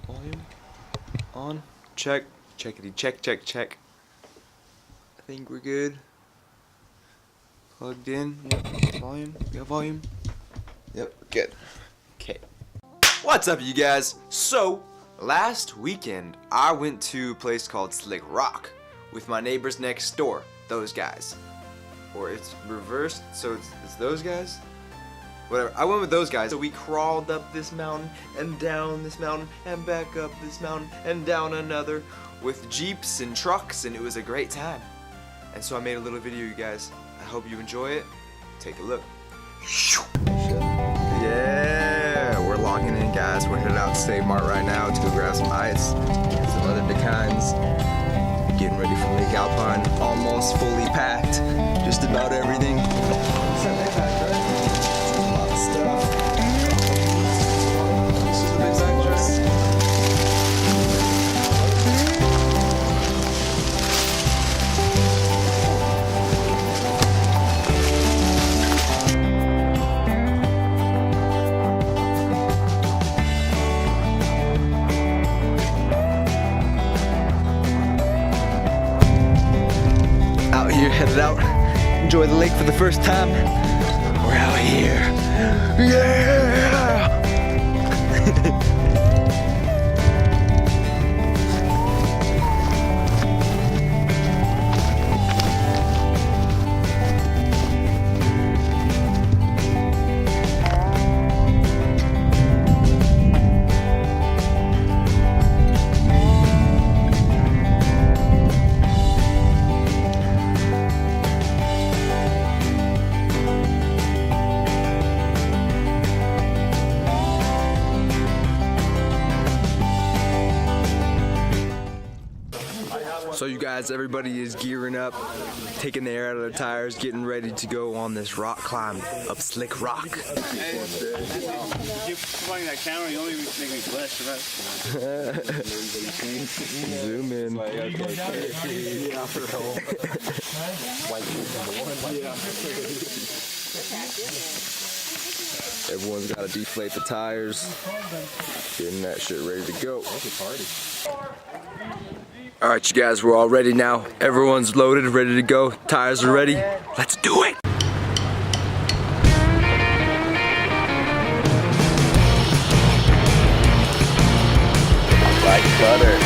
Volume on. Check. Checkity check check check. I think we're good. Plugged in. Yep. Volume. We got volume. Yep. We're good. Okay. What's up, you guys? So last weekend I went to a place called Slick Rock with my neighbors next door. Those guys. Or it's reversed, so it's those guys. Whatever. I went with those guys. So we crawled up this mountain and down this mountain and back up this mountain and down another with jeeps and trucks, and it was a great time. And so I made a little video, you guys. I hope you enjoy it. Take a look. Yeah, we're logging in, guys. We're headed out to Save Mart right now to go grab some ice, some other decans. Getting ready for Lake Alpine. Almost fully packed. Just about everything. Headed out, enjoy the lake for the first time. We're out here. Yeah! So you guys, everybody is gearing up, taking the air out of their tires, getting ready to go on this rock climb up Slick Rock. Hey, you pointing that camera, you only make me blush, right? Zoom in. Everyone's got to deflate the tires, getting that shit ready to go. Alright, you guys, we're all ready now. Everyone's loaded, ready to go. Tires are ready. Let's do it! Like butter.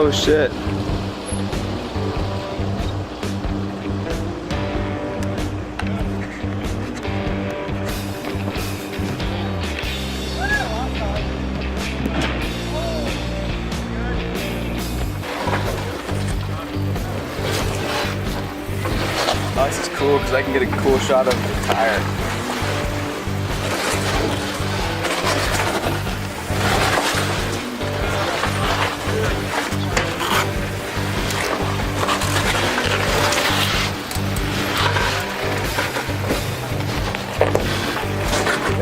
Oh shit. Oh, this is cool because I can get a cool shot of the tire.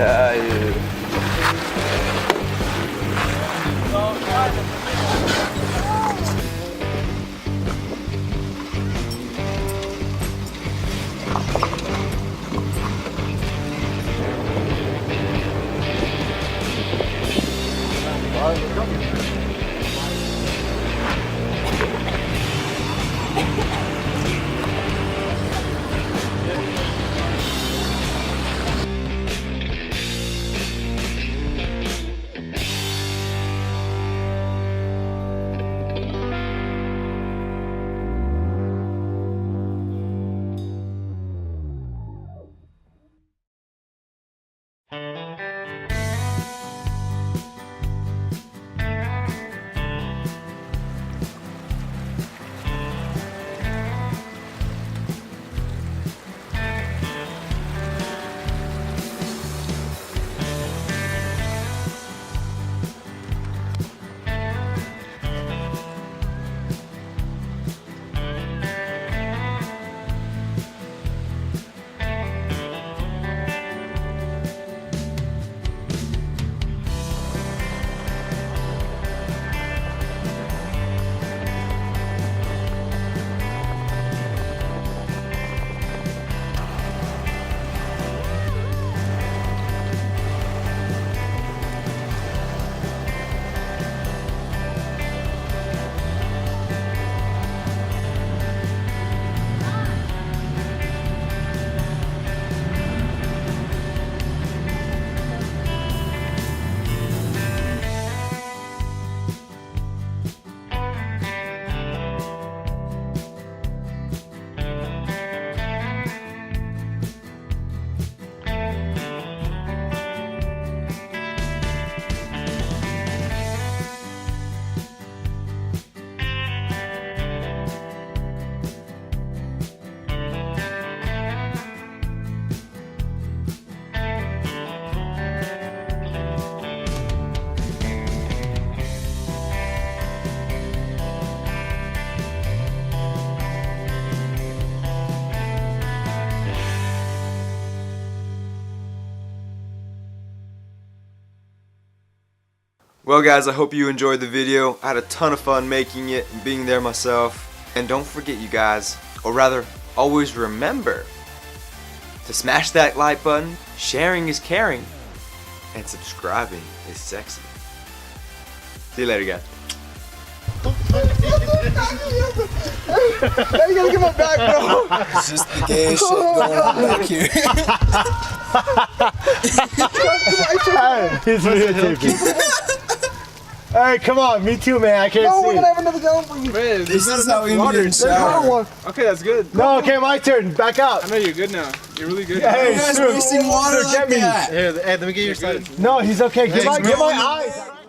Yeah. Well guys, I hope you enjoyed the video. I had a ton of fun making it and being there myself. And don't forget you guys, or rather, always remember to smash that like button, sharing is caring, and subscribing is sexy. See you later guys. Now you gotta get my back, bro. It's just the gay shit going on back here. He's videotaping. Alright, come on, me too, man. I can't see. No, we're gonna have another down for you. Man, This is how we get in shower. Okay, that's good. No, okay, my turn. Back out. I know you're good now. You're really good. Hey, You guys wasting water like get me. that. Here, let me get your side. No, he's okay. Get my eyes.